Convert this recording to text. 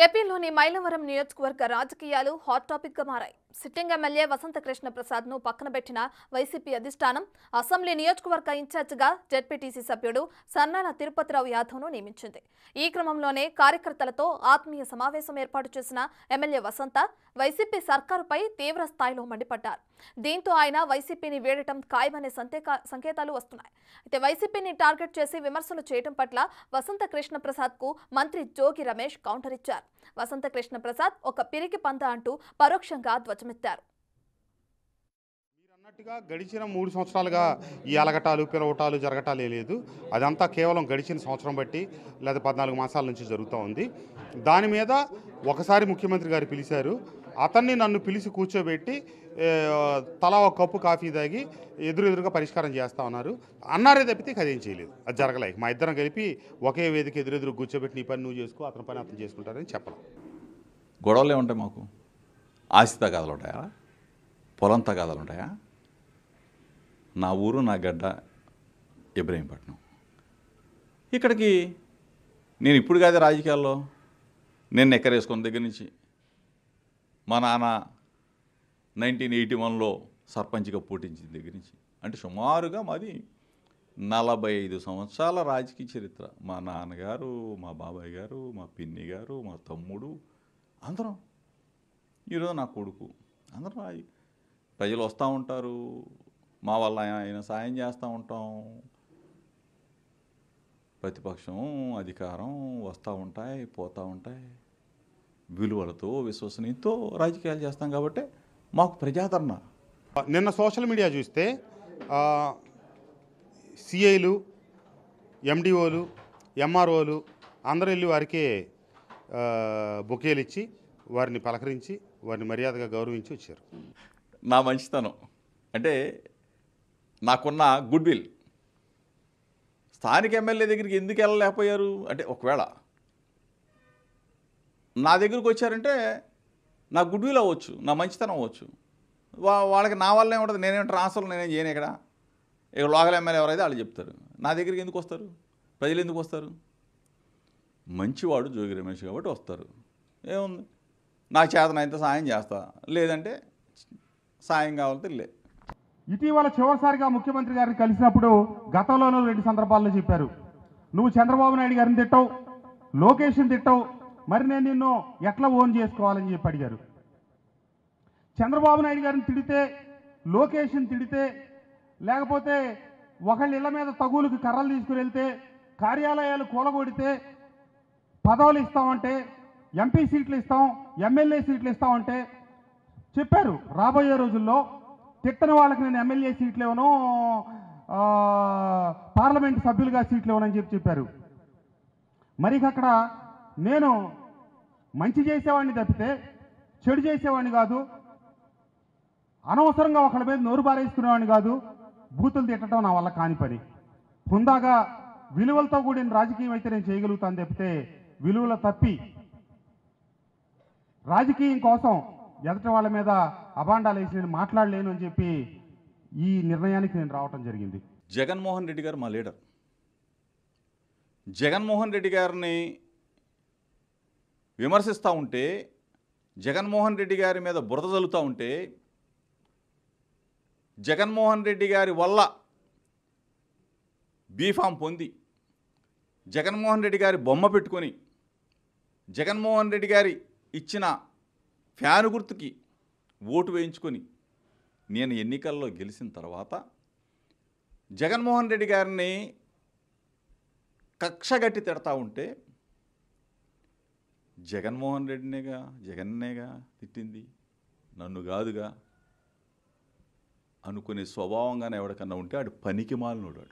ఏపీలోని మైలవరం నియోజకవర్గ రాజకీయాలు హాట్ టాపిక్ గా మారాయి. సిట్టింగ్ ఎమ్మెల్యే వసంత కృష్ణ ప్రసాద్ ను పక్కన పెట్టిన వైసీపీ అధిష్టానం అసెంబ్లీ నియోజకవర్గ ఇన్ఛార్జిగా జెడ్పీటీసీ సభ్యుడు సన్నాల తిరుపతిరావు యాదవ్ ను నియమించింది. ఈ క్రమంలోనే కార్యకర్తలతో ఆత్మీయ సమావేశం ఏర్పాటు చేసిన ఎమ్మెల్యే వసంత వైసీపీ సర్కారుపై తీవ్ర స్థాయిలో మండిపడ్డారు. దీంతో ఆయన వైసీపీని వీడటం ఖాయమనే సంకేతాలు వస్తున్నాయి. అయితే వైసీపీని టార్గెట్ చేసి విమర్శలు చేయడం పట్ల వసంత కృష్ణ ప్రసాద్ కు మంత్రి జోగి రమేష్ కౌంటర్ ఇచ్చారు. వసంత కృష్ణ ప్రసాద్ ఒక పిరికి పంద అంటూ పరోక్షంగా ధ్వజమెత్తారు. అన్నట్టుగా గడిచిన 3 సంవత్సరాలుగా ఈ అలగటాలు పిలవటాలు జరగటాలే లేదు. అదంతా కేవలం గడిచిన సంవత్సరం బట్టి లేదా 14 మాసాల నుంచి జరుగుతూ ఉంది. దాని మీద ఒకసారి ముఖ్యమంత్రి గారు పిలిచారు. అతన్ని నన్ను పిలిచి కూర్చోబెట్టి తలా ఒక కప్పు కాఫీ తాగి ఎదురుగా పరిష్కారం చేస్తా ఉన్నారు అన్నారే తప్పితే అదేం చేయలేదు. అది జరగలే. మా ఇద్దరం కలిపి ఒకే వేదిక ఎదురు కూర్చోబెట్టి నీ పని నువ్వు చేసుకో, అతని పని అతను చేసుకుంటారని చెప్పడం. గొడవలు ఏముంటాయి? మాకు ఆస్తి తగాదాలు ఉంటాయా? పొలం తగాదాలు ఉంటాయా? నా ఊరు నా గడ్డ ఇబ్రహీంపట్నం. ఇక్కడికి నేను ఇప్పుడు కాదు రాజకీయాల్లో, నేను నెక్కరేసుకున్న దగ్గర నుంచి మా నాన్న 1981లో సర్పంచ్గా పోటించిన దగ్గర నుంచి, అంటే సుమారుగా మాది 45 సంవత్సరాల రాజకీయ చరిత్ర. మా నాన్నగారు, మా బాబాయ్ గారు, మా పిన్ని గారు, మా తమ్ముడు, అందరం, ఈరోజు నా కొడుకు, అందరం ప్రజలు వస్తూ ఉంటారు. మా వల్ల ఆయన సాయం చేస్తూ ఉంటాం. ప్రతిపక్షం అధికారం వస్తూ ఉంటాయి, పోతూ ఉంటాయి. విలువలతో విశ్వసనీయతో రాజకీయాలు చేస్తాం కాబట్టి మాకు ప్రజాదరణ. నిన్న సోషల్ మీడియా చూస్తే సిఐలు, ఎండిఓలు, ఎంఆర్ఓలు అందరూ వెళ్ళి వారికి బొకేలు ఇచ్చి వారిని పలకరించి వారిని మర్యాదగా గౌరవించి వచ్చారు. నా మంచితనం అంటే నాకున్న గుడ్ విల్. స్థానిక ఎమ్మెల్యే దగ్గరికి ఎందుకు వెళ్ళలేకపోయారు అంటే, ఒకవేళ నా దగ్గరికి వచ్చారంటే నా గుడ్ విల్ అవ్వచ్చు, నా మంచితనం అవ్వచ్చు. వాళ్ళకి నా వల్ల ఏముంటుంది, నేనేం ట్రాన్స్ఫర్ నేనేం చేయను. ఇక్కడ లోకల్ ఎమ్మెల్యే ఎవరైతే వాళ్ళు చెప్తారు. నా దగ్గరికి ఎందుకు వస్తారు? ప్రజలు ఎందుకు వస్తారు? మంచివాడు జోగి రమేష్ కాబట్టి వస్తారు. ఏముంది, నాకు చేతనైతే సాయం చేస్తా, లేదంటే సాయం కావాలంటే లే. ఇటీవల చివరిసారిగా ముఖ్యమంత్రి గారిని కలిసినప్పుడు గతంలోనూ 2 సందర్భాల్లో చెప్పారు, నువ్వు చంద్రబాబు నాయుడు గారిని తిట్టావు, లోకేష్ని తిట్టావు, మరి నేను నిన్ను ఎట్లా ఓన్ చేసుకోవాలని చెప్పి అడిగారు. చంద్రబాబు నాయుడు గారిని తిడితే, లోకేష్ని తిడితే, లేకపోతే ఒకళ్ళ ఇళ్ల మీద తగులుకి కర్రలు తీసుకుని వెళ్తే, కార్యాలయాలు కూలగొడితే పదవులు ఇస్తామంటే, ఎంపీ సీట్లు ఇస్తాం, ఎమ్మెల్యే సీట్లు ఇస్తామంటే చెప్పారు. రాబోయే రోజుల్లో తిట్టని వాళ్ళకి నేను ఎమ్మెల్యే సీట్లు ఇవ్వను, పార్లమెంట్ సభ్యులుగా సీట్లు ఇవ్వనని చెప్పారు. మరి అక్కడ నేను మంచి చేసేవాడిని తప్పితే చెడు చేసేవాడిని కాదు, అనవసరంగా ఒకళ్ళ మీద నోరు బారేసుకునేవాడిని కాదు. బూతులు తిట్టడం నా వల్ల కాని పని. హుందాగా విలువలతో కూడిన రాజకీయం అయితే నేను చేయగలుగుతాను తప్పితే విలువలు తప్పి రాజకీయం కోసం ఎదటి వాళ్ళ మీద అబాండాలు వేసి నేను మాట్లాడలేను అని చెప్పి ఈ నిర్ణయానికి నేను రావటం జరిగింది. జగన్మోహన్ రెడ్డి గారు మా లీడర్. జగన్మోహన్ రెడ్డి గారిని విమర్శిస్తూ ఉంటే, జగన్మోహన్ రెడ్డి గారి మీద బురద జల్లుతూ ఉంటే, జగన్మోహన్ రెడ్డి గారి వల్ల బీఫామ్ పొంది, జగన్మోహన్ రెడ్డి గారి బొమ్మ పెట్టుకొని, జగన్మోహన్ రెడ్డి గారి ఇచ్చిన ఫ్యాను గుర్తుకి ఓటు వేయించుకొని నేను ఎన్నికల్లో గెలిచిన తర్వాత జగన్మోహన్ రెడ్డి గారిని కక్షగట్టి తిడతా ఉంటే, జగన్మోహన్ రెడ్డినేగా జగన్నేగా తిట్టింది, నన్ను కాదుగా అనుకునే స్వభావంగానే ఎవరికన్నా ఉంటే ఆడు పనికి మాలినోడు.